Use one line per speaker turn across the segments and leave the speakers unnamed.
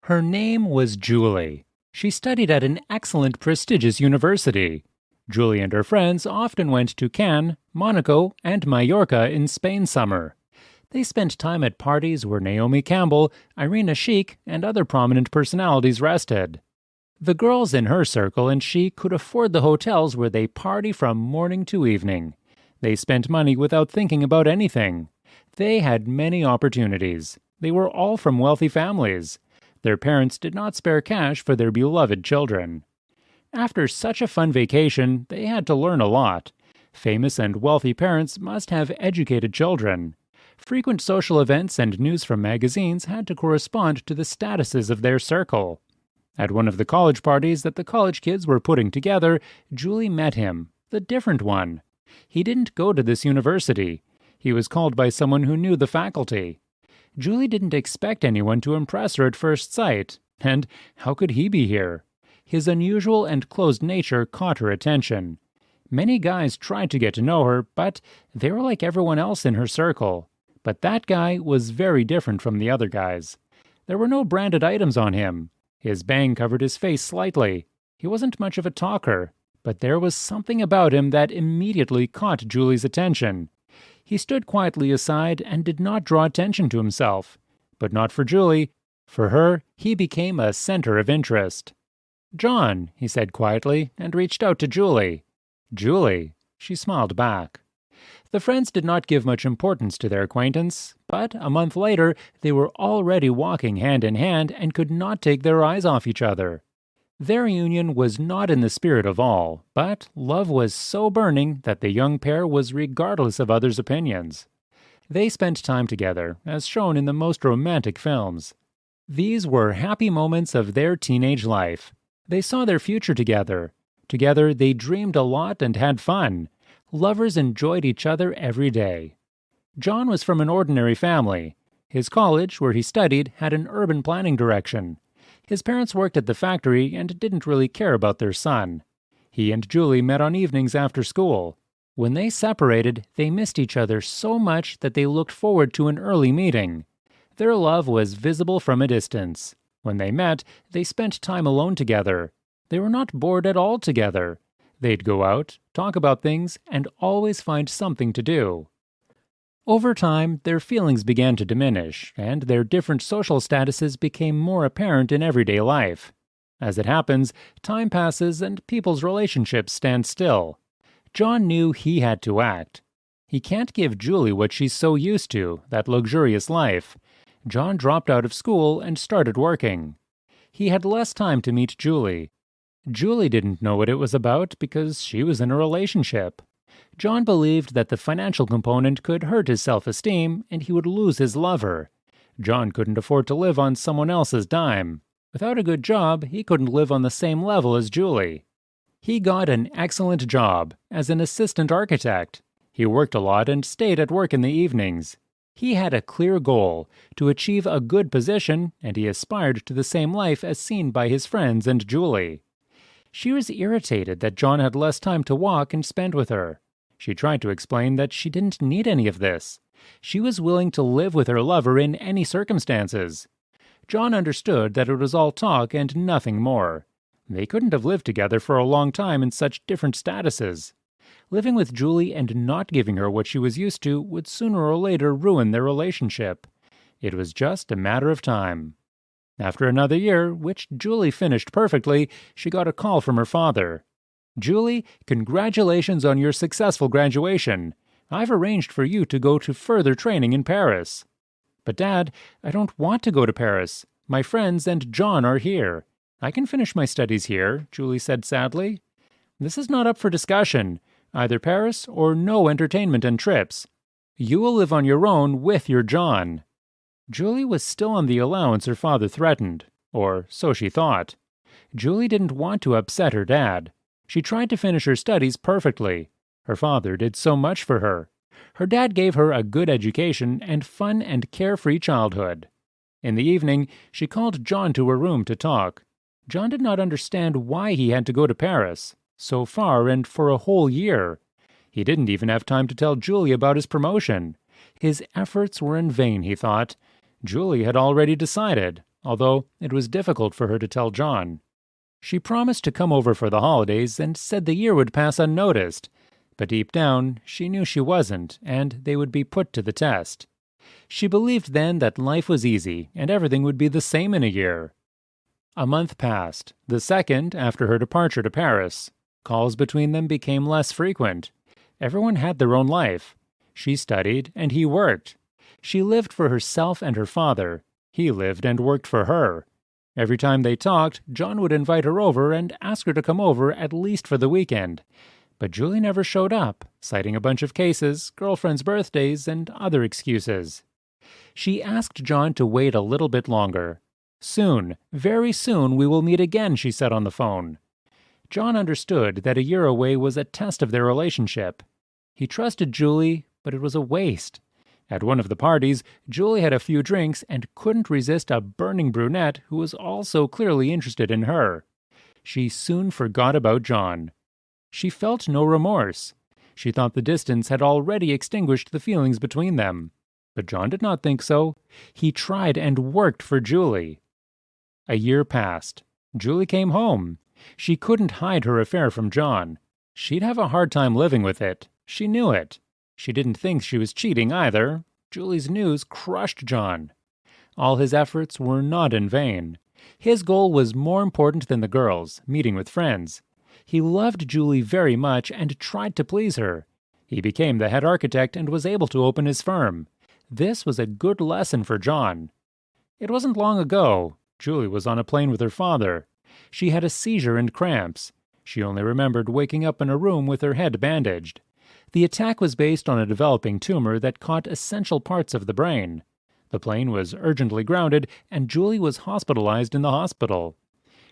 Her name was Julie. She studied at an excellent, prestigious university. Julie and her friends often went to Cannes, Monaco, and Mallorca in Spain summer. They spent time at parties where Naomi Campbell, Irina Sheik, and other prominent personalities rested. The girls in her circle and she could afford the hotels where they party from morning to evening. They spent money without thinking about anything. They had many opportunities. They were all from wealthy families. Their parents did not spare cash for their beloved children. After such a fun vacation, they had to learn a lot. Famous and wealthy parents must have educated children. Frequent social events and news from magazines had to correspond to the statuses of their circle. At one of the college parties that the college kids were putting together, Julie met him, the different one. He didn't go to this university. He was called by someone who knew the faculty. Julie didn't expect anyone to impress her at first sight, and how could he be here? His unusual and closed nature caught her attention. Many guys tried to get to know her, but they were like everyone else in her circle. But that guy was very different from the other guys. There were no branded items on him. His bang covered his face slightly. He wasn't much of a talker, but there was something about him that immediately caught Julie's attention. He stood quietly aside and did not draw attention to himself. But not for Julie. For her, he became a center of interest. "John," he said quietly, and reached out to Julie. "Julie," she smiled back. The friends did not give much importance to their acquaintance, but a month later they were already walking hand in hand and could not take their eyes off each other. Their union was not in the spirit of all, but love was so burning that the young pair was regardless of others' opinions. They spent time together, as shown in the most romantic films. These were happy moments of their teenage life. They saw their future together. Together they dreamed a lot and had fun. Lovers enjoyed each other every day. John was from an ordinary family. His college, where he studied, had an urban planning direction. His parents worked at the factory and didn't really care about their son. He and Julie met on evenings after school. When they separated, they missed each other so much that they looked forward to an early meeting. Their love was visible from a distance. When they met, they spent time alone together. They were not bored at all together. They'd go out, talk about things, and always find something to do. Over time, their feelings began to diminish, and their different social statuses became more apparent in everyday life. As it happens, time passes and people's relationships stand still. John knew he had to act. He can't give Julie what she's so used to, that luxurious life. John dropped out of school and started working. He had less time to meet Julie. Julie didn't know what it was about because she was in a relationship. John believed that the financial component could hurt his self-esteem and he would lose his lover. John couldn't afford to live on someone else's dime. Without a good job, he couldn't live on the same level as Julie. He got an excellent job as an assistant architect. He worked a lot and stayed at work in the evenings. He had a clear goal, to achieve a good position, and he aspired to the same life as seen by his friends and Julie. She was irritated that John had less time to walk and spend with her. She tried to explain that she didn't need any of this. She was willing to live with her lover in any circumstances. John understood that it was all talk and nothing more. They couldn't have lived together for a long time in such different statuses. Living with Julie and not giving her what she was used to would sooner or later ruin their relationship. It was just a matter of time. After another year, which Julie finished perfectly, she got a call from her father. "Julie, congratulations on your successful graduation. I've arranged for you to go to further training in Paris." "But Dad, I don't want to go to Paris. My friends and John are here. I can finish my studies here," Julie said sadly. "This is not up for discussion. Either Paris or no entertainment and trips. You will live on your own with your John." Julie was still on the allowance her father threatened, or so she thought. Julie didn't want to upset her dad. She tried to finish her studies perfectly. Her father did so much for her. Her dad gave her a good education and fun and carefree childhood. In the evening, she called John to her room to talk. John did not understand why he had to go to Paris, so far and for a whole year. He didn't even have time to tell Julie about his promotion. His efforts were in vain, he thought. Julie had already decided. although it was difficult for her to tell John. She promised to come over for the holidays and said the year would pass unnoticed, but deep down she knew she wasn't, and they would be put to the test. She believed then that life was easy and everything would be the same in a year. A month passed, the second after her departure to Paris. Calls between them became less frequent. Everyone had their own life. She studied and he worked. She lived for herself and her father. He lived and worked for her. Every time they talked, John would invite her over and ask her to come over at least for the weekend. But Julie never showed up, citing a bunch of cases, girlfriends' birthdays, and other excuses. She asked John to wait a little bit longer. Soon, very soon, we will meet again, she said on the phone. John understood that a year away was a test of their relationship. He trusted Julie, but it was a waste. At one of the parties, Julie had a few drinks and couldn't resist a burning brunette who was also clearly interested in her. She soon forgot about John. She felt no remorse. She thought the distance had already extinguished the feelings between them. But John did not think so. He tried and worked for Julie. A year passed. Julie came home. She couldn't hide her affair from John. She'd have a hard time living with it. She knew it. She didn't think she was cheating either. Julie's news crushed John. All his efforts were not in vain. His goal was more important than the girls, meeting with friends. He loved Julie very much and tried to please her. He became the head architect and was able to open his firm. This was a good lesson for John. It wasn't long ago. Julie was on a plane with her father. She had a seizure and cramps. She only remembered waking up in a room with her head bandaged. The attack was based on a developing tumor that caught essential parts of the brain. The plane was urgently grounded, and Julie was hospitalized in the hospital.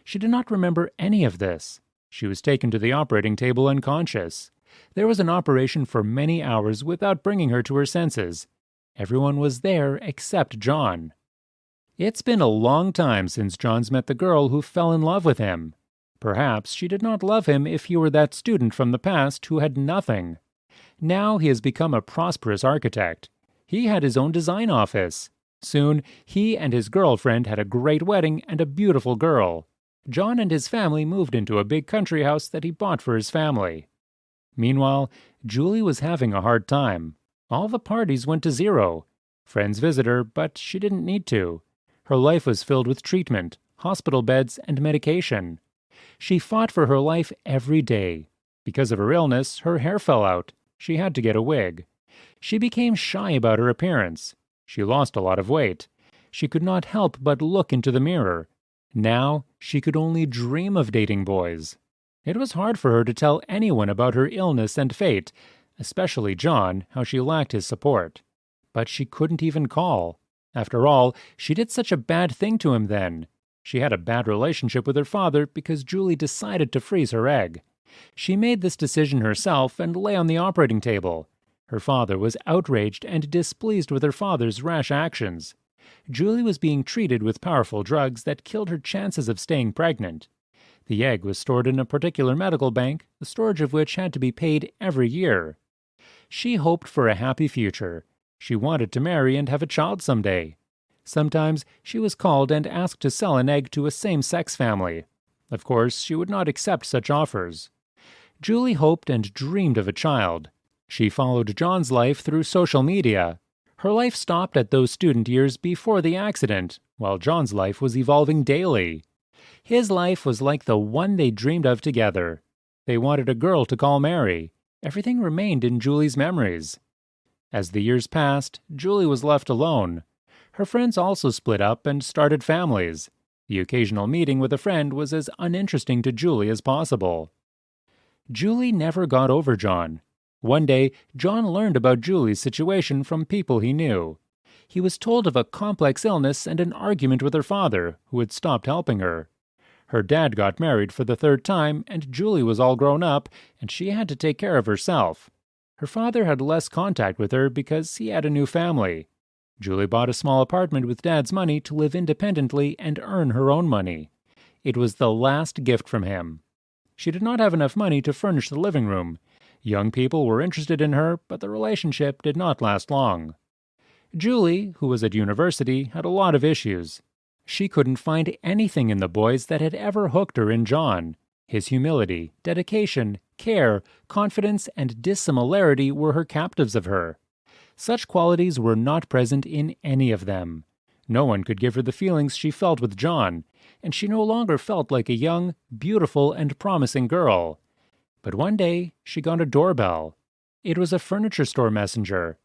She did not remember any of this. She was taken to the operating table unconscious. There was an operation for many hours without bringing her to her senses. Everyone was there except John. It's been a long time since John's met the girl who fell in love with him. Perhaps she did not love him if he were that student from the past who had nothing. Now he has become a prosperous architect. He had his own design office. Soon, he and his girlfriend had a great wedding and a beautiful girl. John and his family moved into a big country house that he bought for his family. Meanwhile, Julie was having a hard time. All the parties went to zero. Friends visit her, but she didn't need to. Her life was filled with treatment, hospital beds, and medication. She fought for her life every day. Because of her illness, her hair fell out. She had to get a wig. She became shy about her appearance. She lost a lot of weight. She could not help but look into the mirror. Now, she could only dream of dating boys. It was hard for her to tell anyone about her illness and fate, especially John, how she lacked his support. But she couldn't even call. After all, she did such a bad thing to him then. She had a bad relationship with her father because Julie decided to freeze her egg. She made this decision herself and lay on the operating table. Her father was outraged and displeased with her father's rash actions. Julie was being treated with powerful drugs that killed her chances of staying pregnant. The egg was stored in a particular medical bank, the storage of which had to be paid every year. She hoped for a happy future. She wanted to marry and have a child someday. Sometimes she was called and asked to sell an egg to a same-sex family. Of course, she would not accept such offers. Julie hoped and dreamed of a child. She followed John's life through social media. Her life stopped at those student years before the accident, while John's life was evolving daily. His life was like the one they dreamed of together. They wanted a girl to call Mary. Everything remained in Julie's memories. As the years passed, Julie was left alone. Her friends also split up and started families. The occasional meeting with a friend was as uninteresting to Julie as possible. Julie never got over John. One day, John learned about Julie's situation from people he knew. He was told of a complex illness and an argument with her father, who had stopped helping her. Her dad got married for the third time, and Julie was all grown up, and she had to take care of herself. Her father had less contact with her because he had a new family. Julie bought a small apartment with Dad's money to live independently and earn her own money. It was the last gift from him. She did not have enough money to furnish the living room. Young people were interested in her, but the relationship did not last long. Julie, who was at university, had a lot of issues. She couldn't find anything in the boys that had ever hooked her in John. His humility, dedication, care, confidence, and dissimilarity were her captives of her. Such qualities were not present in any of them. No one could give her the feelings she felt with John, and she no longer felt like a young, beautiful, and promising girl. But one day, she got a doorbell. It was a furniture store messenger.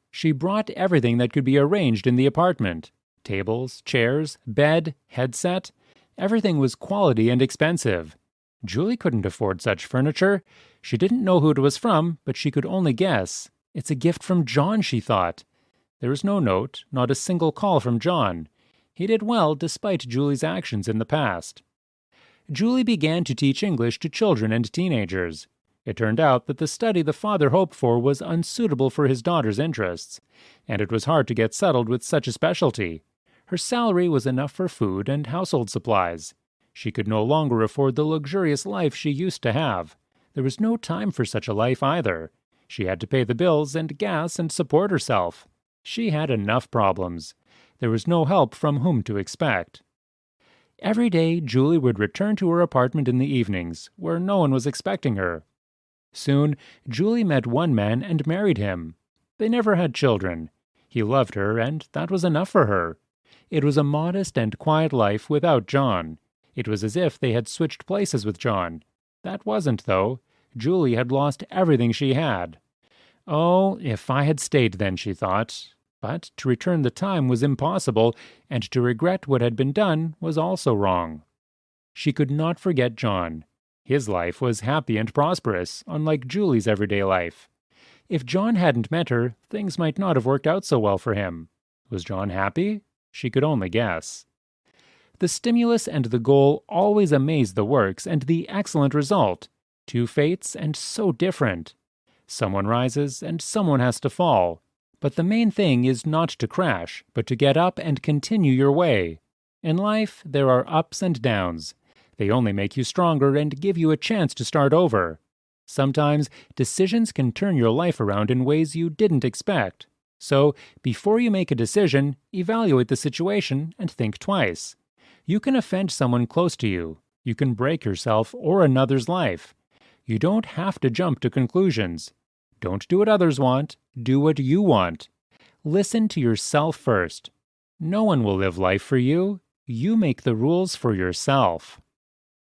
She brought everything that could be arranged in the apartment. Tables, chairs, bed, headset. Everything was quality and expensive. Julie couldn't afford such furniture. She didn't know who it was from, but she could only guess. It's a gift from John, she thought. There was no note, not a single call from John. He did well despite Julie's actions in the past. Julie began to teach English to children and teenagers. It turned out that the study the father hoped for was unsuitable for his daughter's interests, and it was hard to get settled with such a specialty. Her salary was enough for food and household supplies. She could no longer afford the luxurious life she used to have. There was no time for such a life either. She had to pay the bills and gas and support herself. She had enough problems. There was no help from whom to expect. Every day, Julie would return to her apartment in the evenings, where no one was expecting her. Soon, Julie met one man and married him. They never had children. He loved her, and that was enough for her. It was a modest and quiet life without John. It was as if they had switched places with John. That wasn't, though. Julie had lost everything she had. Oh, if I had stayed then, she thought. But to return the time was impossible, and to regret what had been done was also wrong. She could not forget John. His life was happy and prosperous, unlike Julie's everyday life. If John hadn't met her, things might not have worked out so well for him. Was John happy? She could only guess. The stimulus and the goal always amaze the works, and the excellent result. Two fates, and so different. Someone rises, and someone has to fall. But the main thing is not to crash, but to get up and continue your way. In life, there are ups and downs. They only make you stronger and give you a chance to start over. Sometimes, decisions can turn your life around in ways you didn't expect. So, before you make a decision, evaluate the situation and think twice. You can offend someone close to you. You can break yourself or another's life. You don't have to jump to conclusions. Don't do what others want. Do what you want. Listen to yourself first. No one will live life for you. You make the rules for yourself.